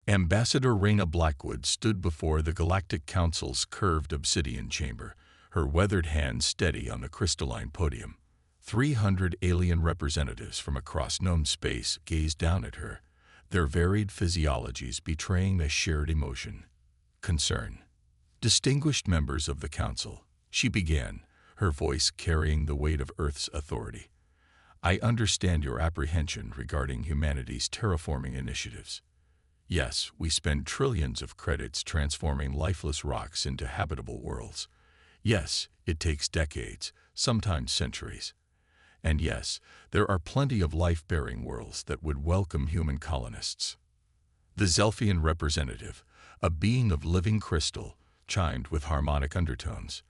Ambassador Reyna Blackwood stood before the Galactic Council's curved obsidian chamber, her weathered hand steady on the crystalline podium. 300 alien representatives from across known space gazed down at her, their varied physiologies betraying a shared emotion: concern. Distinguished members of the Council, she began, her voice carrying the weight of Earth's authority. I understand your apprehension regarding humanity's terraforming initiatives. Yes, we spend trillions of credits transforming lifeless rocks into habitable worlds. Yes, it takes decades, sometimes centuries. And yes, there are plenty of life-bearing worlds that would welcome human colonists. The Zelfian representative, a being of living crystal, chimed with harmonic undertones.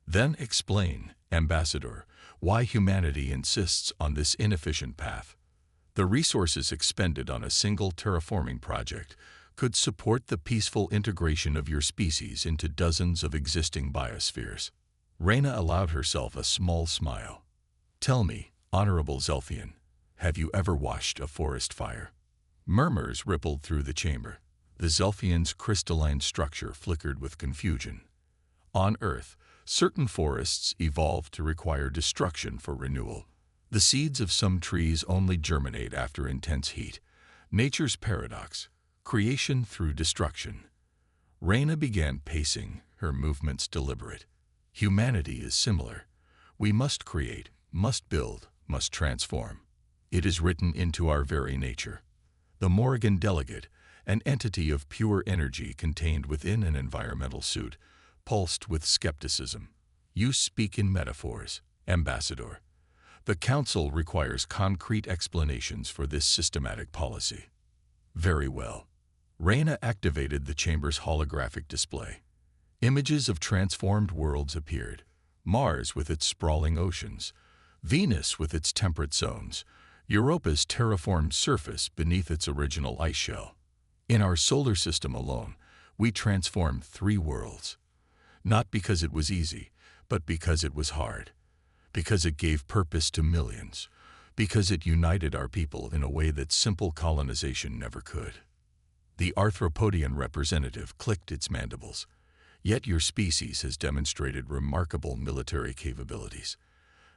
Then explain, Ambassador, why humanity insists on this inefficient path. The resources expended on a single terraforming project could support the peaceful integration of your species into dozens of existing biospheres. Reyna allowed herself a small smile. Tell me, Honorable Zelfian, have you ever watched a forest fire? Murmurs rippled through the chamber. The Zelfian's crystalline structure flickered with confusion. On Earth, certain forests evolved to require destruction for renewal. The seeds of some trees only germinate after intense heat. Nature's paradox, creation through destruction. Reyna began pacing, her movements deliberate. Humanity is similar. We must create, must build, must transform. It is written into our very nature. The Morrigan delegate, an entity of pure energy contained within an environmental suit, pulsed with skepticism. You speak in metaphors, Ambassador. The Council requires concrete explanations for this systematic policy. Very well. Reyna activated the chamber's holographic display. Images of transformed worlds appeared. Mars with its sprawling oceans, Venus with its temperate zones, Europa's terraformed surface beneath its original ice shell. In our solar system alone, we transformed 3 worlds. Not because it was easy, but because it was hard. Because it gave purpose to millions. Because it united our people in a way that simple colonization never could. The arthropodian representative clicked its mandibles. Yet your species has demonstrated remarkable military capabilities.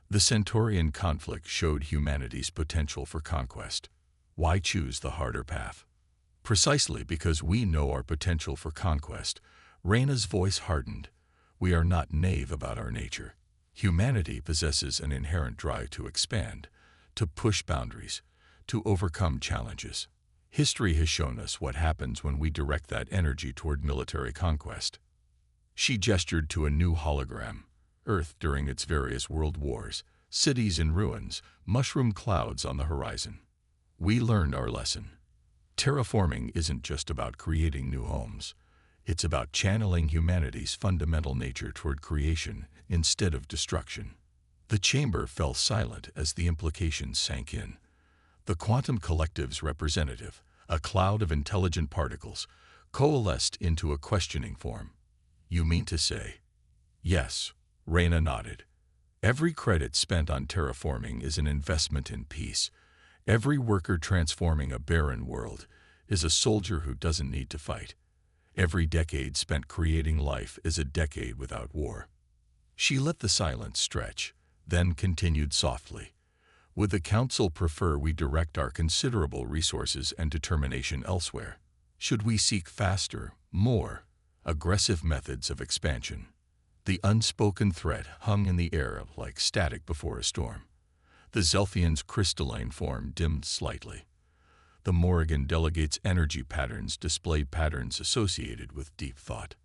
The Centaurian conflict showed humanity's potential for conquest. Why choose the harder path? Precisely because we know our potential for conquest. Reyna's voice hardened. We are not naive about our nature. Humanity possesses an inherent drive to expand, to push boundaries, to overcome challenges. History has shown us what happens when we direct that energy toward military conquest. She gestured to a new hologram, Earth during its various world wars, cities in ruins, mushroom clouds on the horizon. We learned our lesson. Terraforming isn't just about creating new homes. It's about channeling humanity's fundamental nature toward creation instead of destruction. The chamber fell silent as the implications sank in. The quantum collective's representative, a cloud of intelligent particles, coalesced into a questioning form. You mean to say? Yes, Reyna nodded. Every credit spent on terraforming is an investment in peace. Every worker transforming a barren world is a soldier who doesn't need to fight. Every decade spent creating life is a decade without war. She let the silence stretch, then continued softly. Would the Council prefer we direct our considerable resources and determination elsewhere? Should we seek faster, more aggressive methods of expansion? The unspoken threat hung in the air like static before a storm. The Zelfian's crystalline form dimmed slightly. The Morrigan delegate's energy patterns displayed patterns associated with deep thought.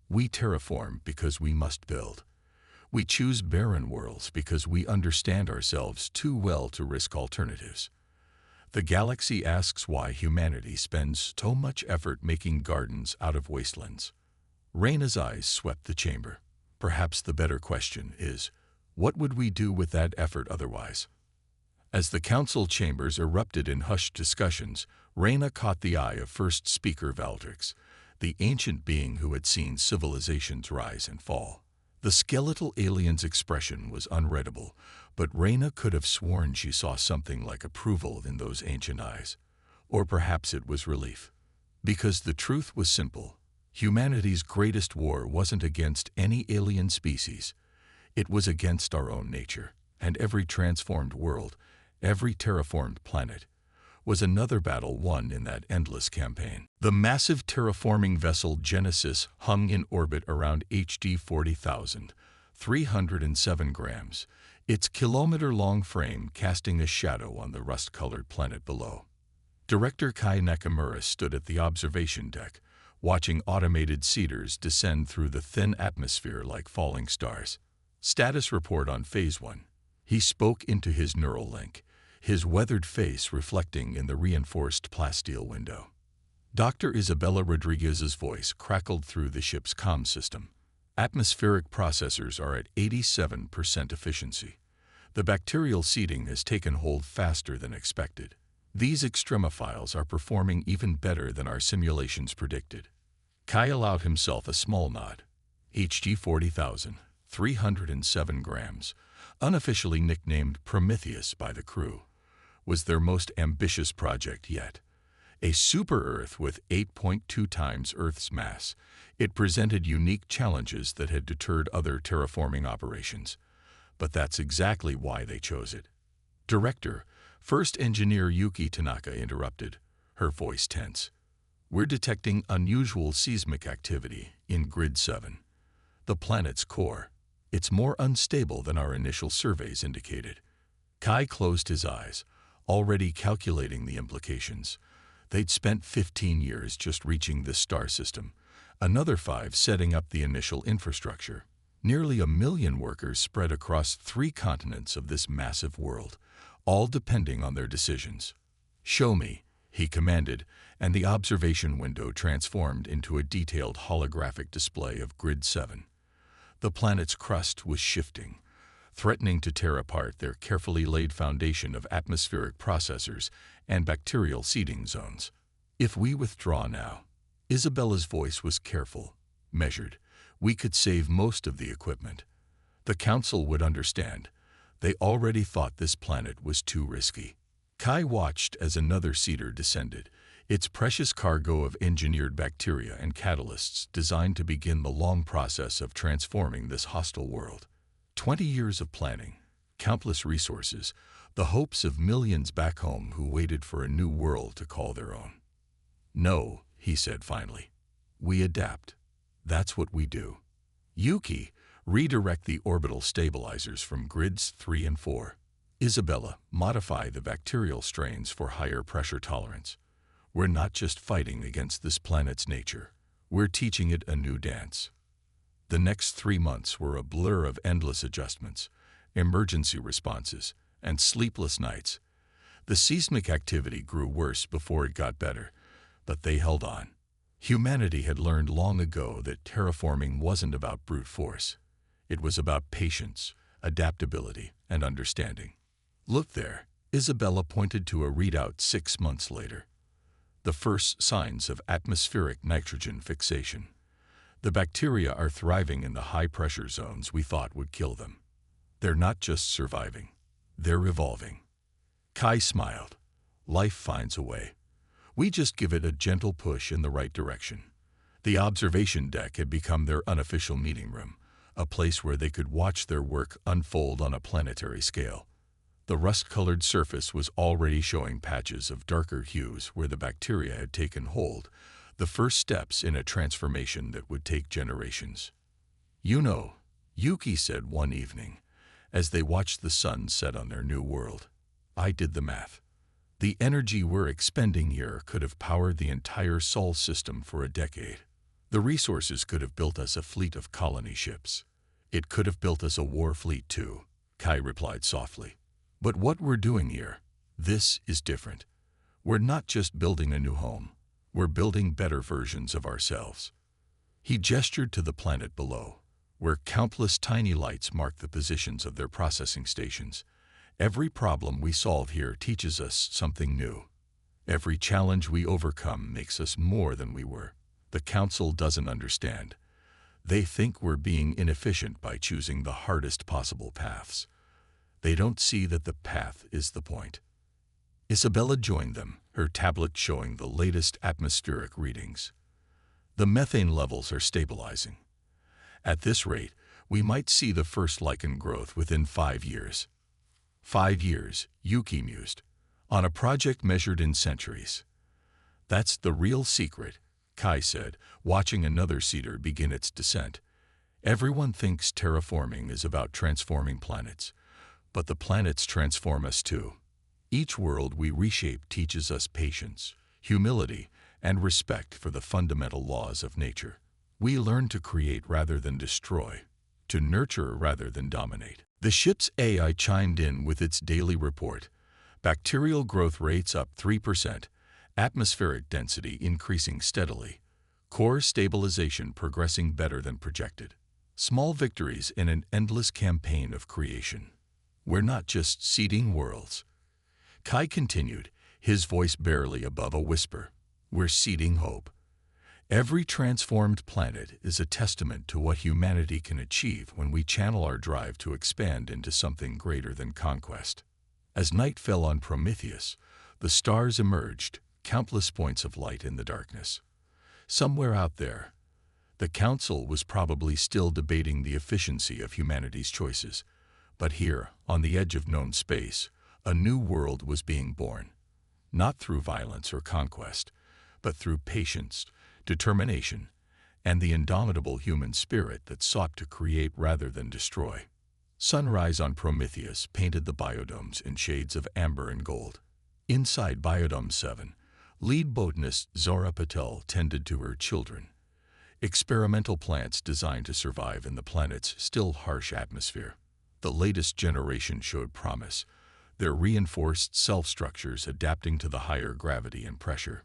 We terraform because we must build. We choose barren worlds because we understand ourselves too well to risk alternatives. The galaxy asks why humanity spends so much effort making gardens out of wastelands. Reyna's eyes swept the chamber. Perhaps the better question is, what would we do with that effort otherwise? As the council chambers erupted in hushed discussions, Reyna caught the eye of first speaker Valdrix, the ancient being who had seen civilizations rise and fall. The skeletal alien's expression was unreadable, but Reyna could have sworn she saw something like approval in those ancient eyes. Or perhaps it was relief. Because the truth was simple. Humanity's greatest war wasn't against any alien species. It was against our own nature, and every transformed world, every terraformed planet, was another battle won in that endless campaign. The massive terraforming vessel Genesis hung in orbit around HD 40,000, 307 grams, its kilometer-long frame casting a shadow on the rust-colored planet below. Director Kai Nakamura stood at the observation deck, watching automated seeders descend through the thin atmosphere like falling stars. Status report on Phase 1. He spoke into his neural link, his weathered face reflecting in the reinforced plasteel window. Dr. Isabella Rodriguez's voice crackled through the ship's comm system. Atmospheric processors are at 87% efficiency. The bacterial seeding has taken hold faster than expected. These extremophiles are performing even better than our simulations predicted. Kai allowed himself a small nod. HG 40,000, 307 grams, unofficially nicknamed Prometheus by the crew, was their most ambitious project yet. A super-Earth with 8.2 times Earth's mass, it presented unique challenges that had deterred other terraforming operations. But that's exactly why they chose it. Director, First Engineer Yuki Tanaka interrupted, her voice tense. We're detecting unusual seismic activity in Grid 7, the planet's core. It's more unstable than our initial surveys indicated. Kai closed his eyes, already calculating the implications. They'd spent 15 years just reaching this star system, another 5 setting up the initial infrastructure. Nearly 1 million workers spread across 3 continents of this massive world, all depending on their decisions. Show me, he commanded, and the observation window transformed into a detailed holographic display of Grid 7. The planet's crust was shifting, threatening to tear apart their carefully laid foundation of atmospheric processors and bacterial seeding zones. If we withdraw now, Isabella's voice was careful, measured. We could save most of the equipment. The Council would understand. They already thought this planet was too risky. Kai watched as another seeder descended, its precious cargo of engineered bacteria and catalysts designed to begin the long process of transforming this hostile world. 20 years of planning, countless resources, the hopes of millions back home who waited for a new world to call their own. No, he said finally. We adapt. That's what we do. Yuki, redirect the orbital stabilizers from grids 3 and 4. Isabella, modify the bacterial strains for higher pressure tolerance. We're not just fighting against this planet's nature. We're teaching it a new dance. The next 3 months were a blur of endless adjustments, emergency responses, and sleepless nights. The seismic activity grew worse before it got better, but they held on. Humanity had learned long ago that terraforming wasn't about brute force. It was about patience, adaptability, and understanding. Look there, Isabella pointed to a readout 6 months later. The first signs of atmospheric nitrogen fixation. The bacteria are thriving in the high-pressure zones we thought would kill them. They're not just surviving, they're evolving. Kai smiled. Life finds a way. We just give it a gentle push in the right direction. The observation deck had become their unofficial meeting room, a place where they could watch their work unfold on a planetary scale. The rust-colored surface was already showing patches of darker hues where the bacteria had taken hold, the first steps in a transformation that would take generations. You know, Yuki said one evening, as they watched the sun set on their new world. I did the math. The energy we're expending here could have powered the entire Sol system for a decade. The resources could have built us a fleet of colony ships. It could have built us a war fleet too, Kai replied softly. But what we're doing here, this is different. We're not just building a new home. We're building better versions of ourselves. He gestured to the planet below, where countless tiny lights marked the positions of their processing stations. Every problem we solve here teaches us something new. Every challenge we overcome makes us more than we were. The Council doesn't understand. They think we're being inefficient by choosing the hardest possible paths. They don't see that the path is the point. Isabella joined them, her tablet showing the latest atmospheric readings. The methane levels are stabilizing. At this rate, we might see the first lichen growth within 5 years. 5 years, Yuki mused, on a project measured in centuries. That's the real secret, Kai said, watching another cedar begin its descent. Everyone thinks terraforming is about transforming planets, but the planets transform us too. Each world we reshape teaches us patience, humility, and respect for the fundamental laws of nature. We learn to create rather than destroy, to nurture rather than dominate. The ship's AI chimed in with its daily report. Bacterial growth rates up 3%, atmospheric density increasing steadily, core stabilization progressing better than projected. Small victories in an endless campaign of creation. We're not just seeding worlds. Kai continued, his voice barely above a whisper. We're seeding hope. Every transformed planet is a testament to what humanity can achieve when we channel our drive to expand into something greater than conquest. As night fell on Prometheus, the stars emerged, countless points of light in the darkness. Somewhere out there, the Council was probably still debating the efficiency of humanity's choices. But here, on the edge of known space, a new world was being born. Not through violence or conquest, but through patience, determination, and the indomitable human spirit that sought to create rather than destroy. Sunrise on Prometheus painted the biodomes in shades of amber and gold. Inside Biodome 7, lead botanist Zora Patel tended to her children. Experimental plants designed to survive in the planet's still harsh atmosphere. The latest generation showed promise, their reinforced cell structures adapting to the higher gravity and pressure.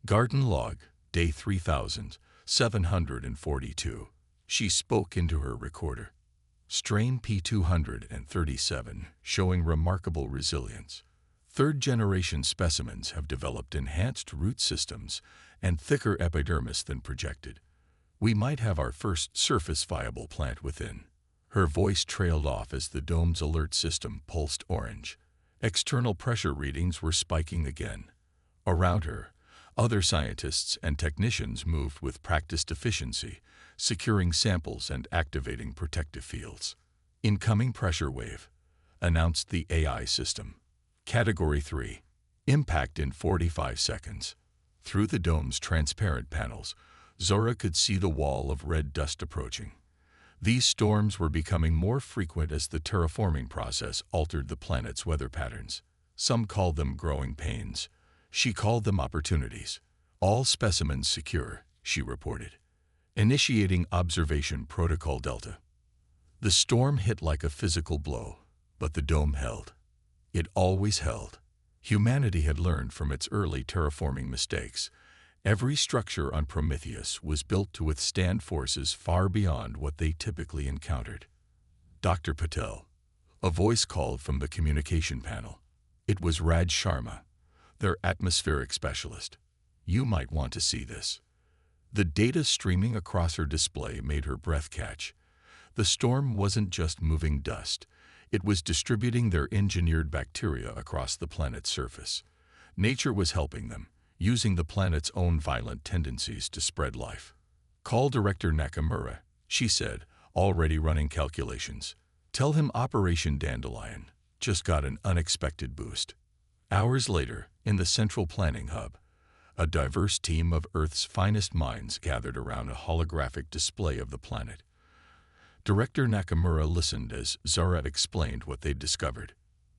Garden log, day 3742. She spoke into her recorder. Strain P237, showing remarkable resilience. Third-generation specimens have developed enhanced root systems and thicker epidermis than projected. We might have our first surface-viable plant within. Her voice trailed off as the dome's alert system pulsed orange. External pressure readings were spiking again. Around her, other scientists and technicians moved with practiced efficiency, securing samples and activating protective fields. Incoming pressure wave, announced the AI system. Category 3. Impact in 45 seconds. Through the dome's transparent panels, Zora could see the wall of red dust approaching. These storms were becoming more frequent as the terraforming process altered the planet's weather patterns. Some called them growing pains. She called them opportunities. All specimens secure, she reported. Initiating Observation Protocol Delta. The storm hit like a physical blow, but the dome held. It always held. Humanity had learned from its early terraforming mistakes. Every structure on Prometheus was built to withstand forces far beyond what they typically encountered. Dr. Patel. A voice called from the communication panel. It was Raj Sharma, their atmospheric specialist. You might want to see this. The data streaming across her display made her breath catch. The storm wasn't just moving dust. It was distributing their engineered bacteria across the planet's surface. Nature was helping them, using the planet's own violent tendencies to spread life. Call Director Nakamura, she said, already running calculations. Tell him Operation Dandelion just got an unexpected boost. Hours later, in the central planning hub, a diverse team of Earth's finest minds gathered around a holographic display of the planet. Director Nakamura listened as Zora explained what they'd discovered.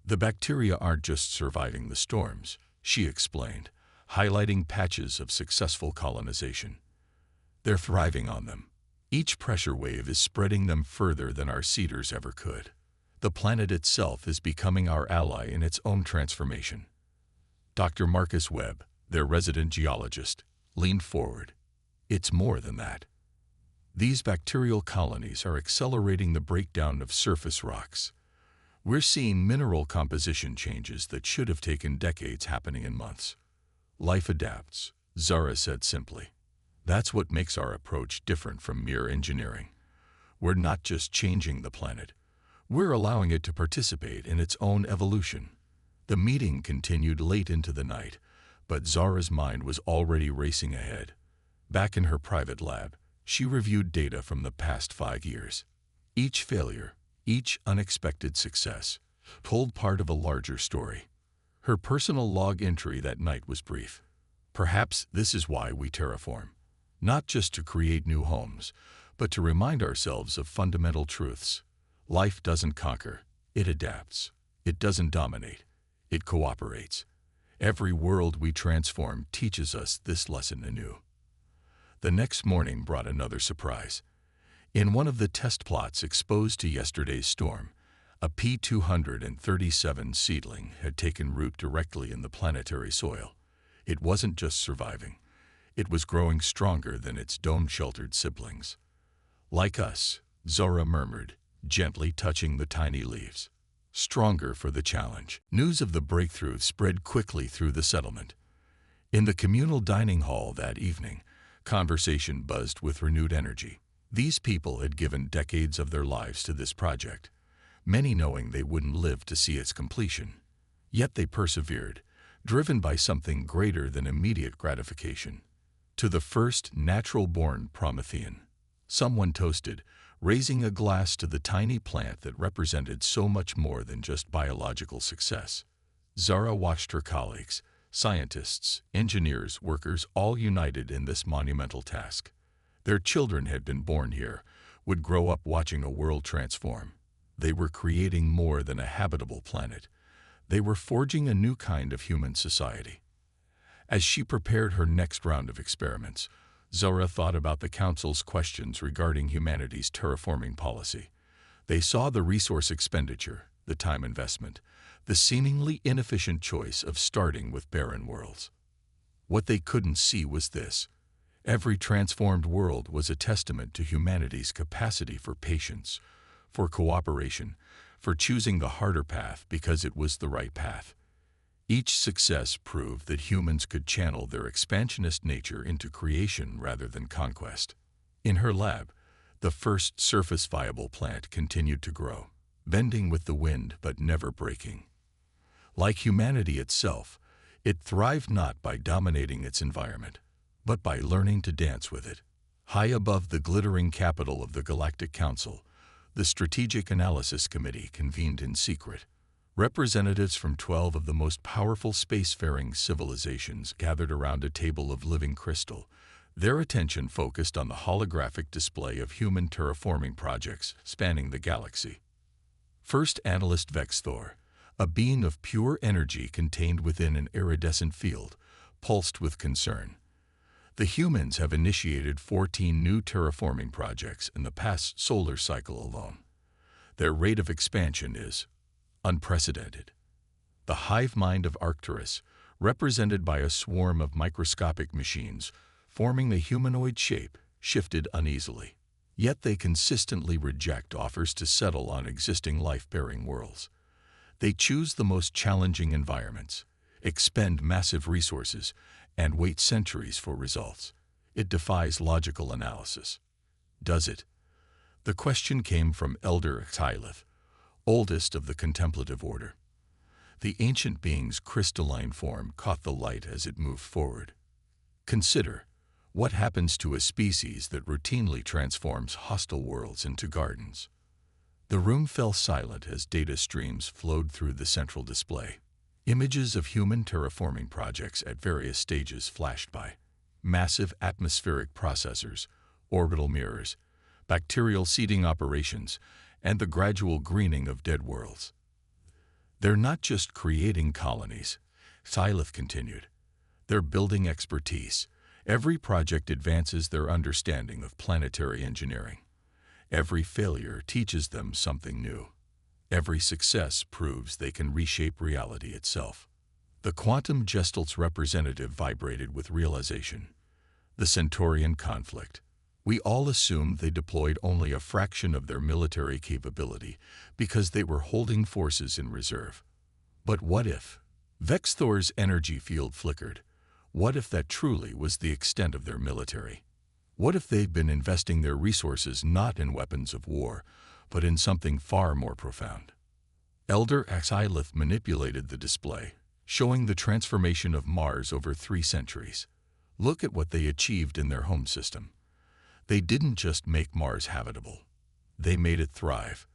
The bacteria aren't just surviving the storms, she explained, highlighting patches of successful colonization. They're thriving on them. Each pressure wave is spreading them further than our cedars ever could. The planet itself is becoming our ally in its own transformation. Dr. Marcus Webb, their resident geologist, leaned forward. It's more than that. These bacterial colonies are accelerating the breakdown of surface rocks. We're seeing mineral composition changes that should have taken decades happening in months. Life adapts, Zara said simply. That's what makes our approach different from mere engineering. We're not just changing the planet. We're allowing it to participate in its own evolution. The meeting continued late into the night, But Zara's mind was already racing ahead. Back in her private lab, she reviewed data from the past 5 years. Each failure, each unexpected success, told part of a larger story. Her personal log entry that night was brief. Perhaps this is why we terraform. Not just to create new homes, but to remind ourselves of fundamental truths. Life doesn't conquer, it adapts. It doesn't dominate, it cooperates. Every world we transform teaches us this lesson anew. The next morning brought another surprise. In one of the test plots exposed to yesterday's storm, a P-237 seedling had taken root directly in the planetary soil. It wasn't just surviving. It was growing stronger than its dome-sheltered siblings. Like us, Zora murmured, gently touching the tiny leaves. Stronger for the challenge. News of the breakthrough spread quickly through the settlement. In the communal dining hall that evening, conversation buzzed with renewed energy. These people had given decades of their lives to this project, many knowing they wouldn't live to see its completion. Yet they persevered, driven by something greater than immediate gratification. To the first natural-born Promethean, someone toasted, raising a glass to the tiny plant that represented so much more than just biological success. Zara watched her colleagues, scientists, engineers, workers, all united in this monumental task. Their children had been born here, would grow up watching a world transform. They were creating more than a habitable planet. They were forging a new kind of human society. As she prepared her next round of experiments, Zora thought about the Council's questions regarding humanity's terraforming policy. They saw the resource expenditure, the time investment, the seemingly inefficient choice of starting with barren worlds. What they couldn't see was this. Every transformed world was a testament to humanity's capacity for patience, for cooperation, for choosing the harder path because it was the right path. Each success proved that humans could channel their expansionist nature into creation rather than conquest. In her lab, the first surface-viable plant continued to grow, bending with the wind but never breaking. Like humanity itself, it thrived not by dominating its environment, but by learning to dance with it. High above the glittering capital of the Galactic Council, the Strategic Analysis Committee convened in secret. Representatives from 12 of the most powerful spacefaring civilizations gathered around a table of living crystal, their attention focused on the holographic display of human terraforming projects spanning the galaxy. First Analyst Vexthor, a being of pure energy contained within an iridescent field, pulsed with concern. The humans have initiated 14 new terraforming projects in the past solar cycle alone. Their rate of expansion is unprecedented. The hive mind of Arcturus, represented by a swarm of microscopic machines forming the humanoid shape, shifted uneasily. Yet they consistently reject offers to settle on existing life-bearing worlds. They choose the most challenging environments, expend massive resources, and wait centuries for results. It defies logical analysis. Does it? The question came from Elder Xylith, oldest of the contemplative order. The ancient being's crystalline form caught the light as it moved forward. Consider, what happens to a species that routinely transforms hostile worlds into gardens? The room fell silent as data streams flowed through the central display. Images of human terraforming projects at various stages flashed by. Massive atmospheric processors, orbital mirrors, bacterial seeding operations, and the gradual greening of dead worlds. They're not just creating colonies, Xylith continued. They're building expertise. Every project advances their understanding of planetary engineering. Every failure teaches them something new. Every success proves they can reshape reality itself. The quantum gestalt's representative vibrated with realization. The Centaurian conflict. We all assumed they deployed only a fraction of their military capability because they were holding forces in reserve. But what if? Vexthor's energy field flickered. What if that truly was the extent of their military? What if they've been investing their resources not in weapons of war, but in something far more profound? Elder Xylith manipulated the display, showing the transformation of Mars over 3 centuries. Look at what they achieved in their home system. They didn't just make Mars habitable. They made it thrive.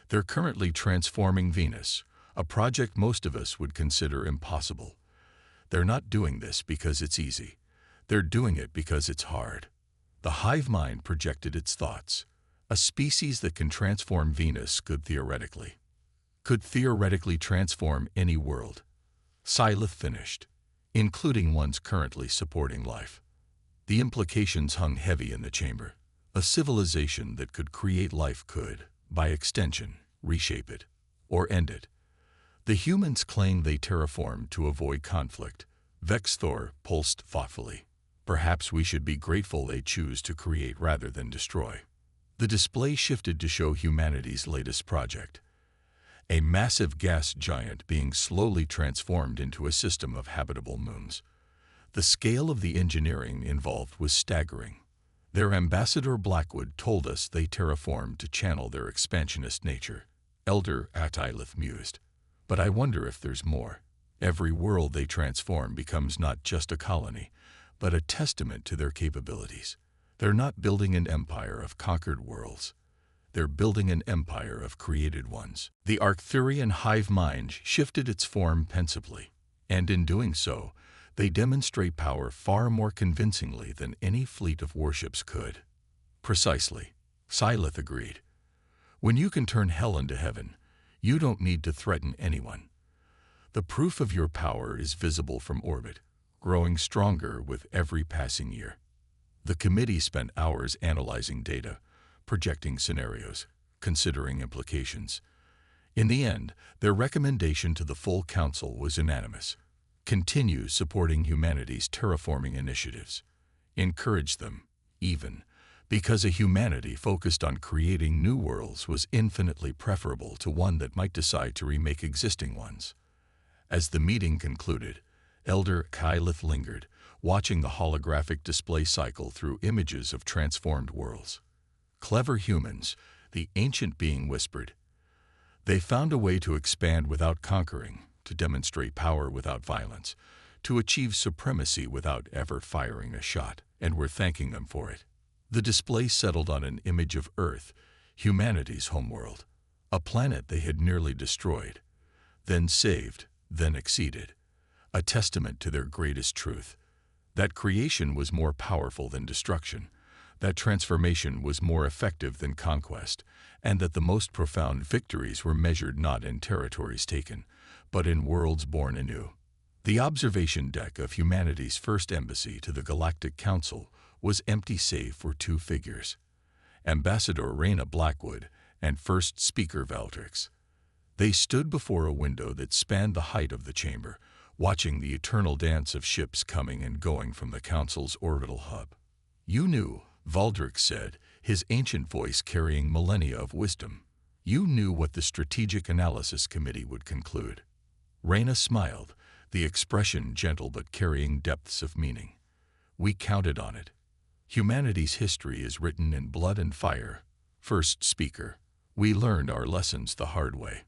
They're currently transforming Venus, a project most of us would consider impossible. They're not doing this because it's easy. They're doing it because it's hard. The hive mind projected its thoughts. A species that can transform Venus could theoretically transform any world. Scythe finished, including ones currently supporting life. The implications hung heavy in the chamber. A civilization that could create life could, by extension, reshape it, or end it. The humans claim they terraformed to avoid conflict. Vexthor pulsed thoughtfully. Perhaps we should be grateful they choose to create rather than destroy. The display shifted to show humanity's latest project. A massive gas giant being slowly transformed into a system of habitable moons. The scale of the engineering involved was staggering. Their ambassador Blackwood told us they terraformed to channel their expansionist nature. Elder Attilith mused. But I wonder if there's more. Every world they transform becomes not just a colony, but a testament to their capabilities. They're not building an empire of conquered worlds. They're building an empire of created ones. The Arcturian hive mind shifted its form pensively, and in doing so, they demonstrate power far more convincingly than any fleet of warships could. Precisely, Scythe agreed. When you can turn hell into heaven, you don't need to threaten anyone. The proof of your power is visible from orbit, growing stronger with every passing year. The committee spent hours analyzing data, projecting scenarios, considering implications. In the end, their recommendation to the full council was unanimous. Continue supporting humanity's terraforming initiatives. Encourage them, even, because a humanity focused on creating new worlds was infinitely preferable to one that might decide to remake existing ones. As the meeting concluded, Elder Kylith lingered, watching the holographic display cycle through images of transformed worlds. Clever humans, the ancient being whispered. They found a way to expand without conquering, to demonstrate power without violence, to achieve supremacy without ever firing a shot, and we're thanking them for it. The display settled on an image of Earth, humanity's homeworld, a planet they had nearly destroyed, then saved, then exceeded, a testament to their greatest truth, that creation was more powerful than destruction, that transformation was more effective than conquest, and that the most profound victories were measured not in territories taken, but in worlds born anew. The observation deck of humanity's first embassy to the Galactic Council was empty save for 2 figures, Ambassador Raina Blackwood and First Speaker Valdrix. They stood before a window that spanned the height of the chamber, watching the eternal dance of ships coming and going from the Council's orbital hub. You knew, Valdrix said, his ancient voice carrying millennia of wisdom. You knew what the Strategic Analysis Committee would conclude. Raina smiled, the expression gentle but carrying depths of meaning. We counted on it. Humanity's history is written in blood and fire. First Speaker, we learned our lessons the hard way.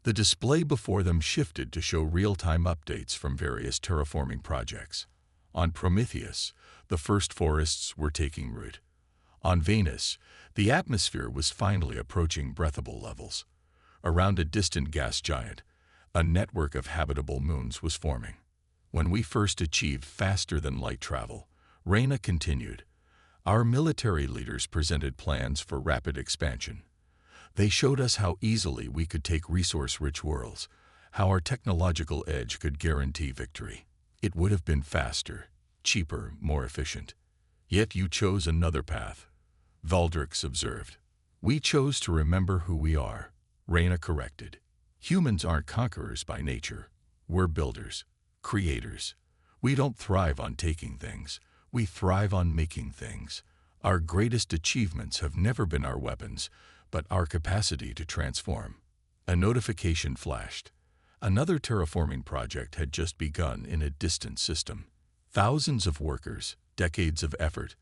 The display before them shifted to show real-time updates from various terraforming projects. On Prometheus, the first forests were taking root. On Venus, the atmosphere was finally approaching breathable levels. Around a distant gas giant, a network of habitable moons was forming. When we first achieved faster-than-light travel, Raina continued, our military leaders presented plans for rapid expansion. They showed us how easily we could take resource-rich worlds, how our technological edge could guarantee victory. It would have been faster, cheaper, more efficient. Yet you chose another path, Valdrix observed. We chose to remember who we are, Raina corrected. Humans aren't conquerors by nature. We're builders, creators. We don't thrive on taking things. We thrive on making things. Our greatest achievements have never been our weapons, but our capacity to transform. A notification flashed. Another terraforming project had just begun in a distant system. Thousands of workers, decades of effort,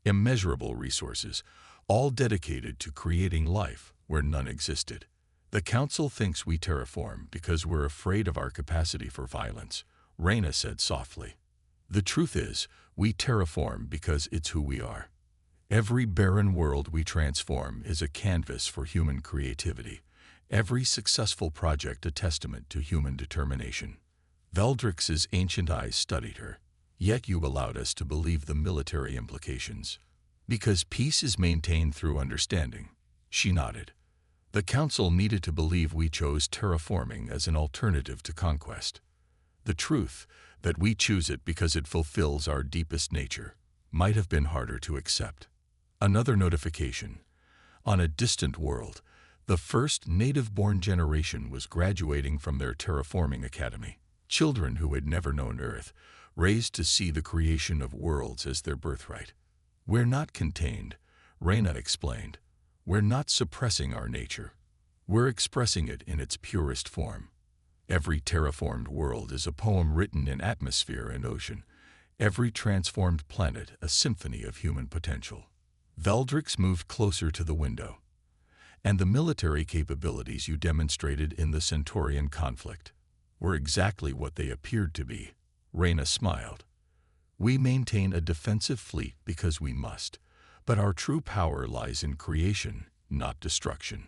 immeasurable resources, all dedicated to creating life where none existed. The Council thinks we terraform because we're afraid of our capacity for violence, Reyna said softly. The truth is, we terraform because it's who we are. Every barren world we transform is a canvas for human creativity. Every successful project a testament to human determination. Veldrix's ancient eyes studied her. Yet you allowed us to believe the military implications. Because peace is maintained through understanding. She nodded. The Council needed to believe we chose terraforming as an alternative to conquest. The truth, that we choose it because it fulfills our deepest nature, might have been harder to accept. Another notification. On a distant world, the first native-born generation was graduating from their terraforming academy. Children who had never known Earth, raised to see the creation of worlds as their birthright. We're not contained, Reyna explained. We're not suppressing our nature. We're expressing it in its purest form. Every terraformed world is a poem written in atmosphere and ocean. Every transformed planet a symphony of human potential. Veldrix moved closer to the window. And the military capabilities you demonstrated in the Centaurian conflict were exactly what they appeared to be. Reyna smiled. We maintain a defensive fleet because we must, but our true power lies in creation, not destruction.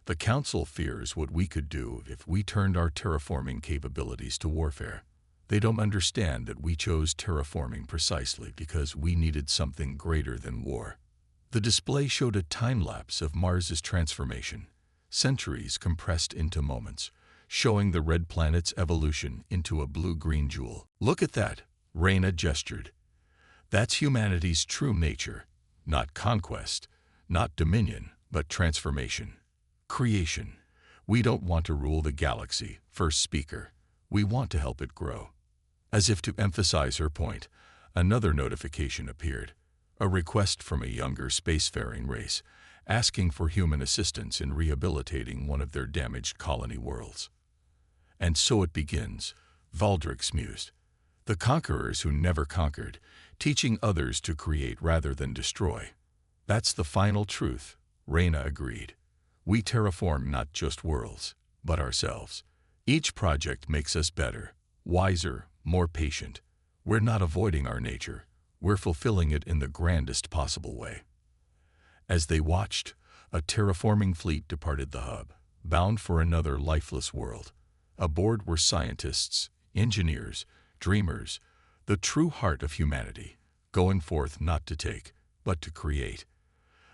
The Council fears what we could do if we turned our terraforming capabilities to warfare. They don't understand that we chose terraforming precisely because we needed something greater than war. The display showed a time-lapse of Mars's transformation, centuries compressed into moments, showing the red planet's evolution into a blue-green jewel. Look at that, Reyna gestured. That's humanity's true nature, not conquest, not dominion, but transformation. Creation. We don't want to rule the galaxy, first speaker. We want to help it grow. As if to emphasize her point, another notification appeared. A request from a younger spacefaring race, asking for human assistance in rehabilitating one of their damaged colony worlds. And so it begins, Veldrix mused. The conquerors who never conquered, teaching others to create rather than destroy. That's the final truth, Reyna agreed. We terraform not just worlds, but ourselves. Each project makes us better, wiser, more patient. We're not avoiding our nature. We're fulfilling it in the grandest possible way. As they watched, a terraforming fleet departed the hub, bound for another lifeless world. Aboard were scientists, engineers, dreamers, the true heart of humanity, going forth not to take, but to create.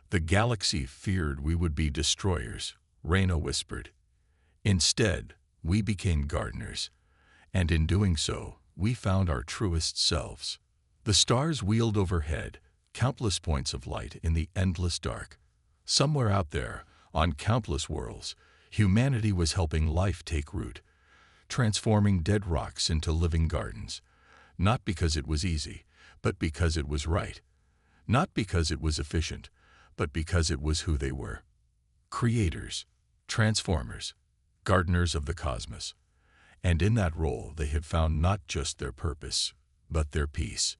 The galaxy feared we would be destroyers, Reyna whispered. Instead, we became gardeners, and in doing so, we found our truest selves. The stars wheeled overhead, countless points of light in the endless dark. Somewhere out there, on countless worlds, humanity was helping life take root, transforming dead rocks into living gardens. Not because it was easy, but because it was right. Not because it was efficient, but because it was who they were. Creators, transformers, gardeners of the cosmos. And in that role they had found not just their purpose, but their peace.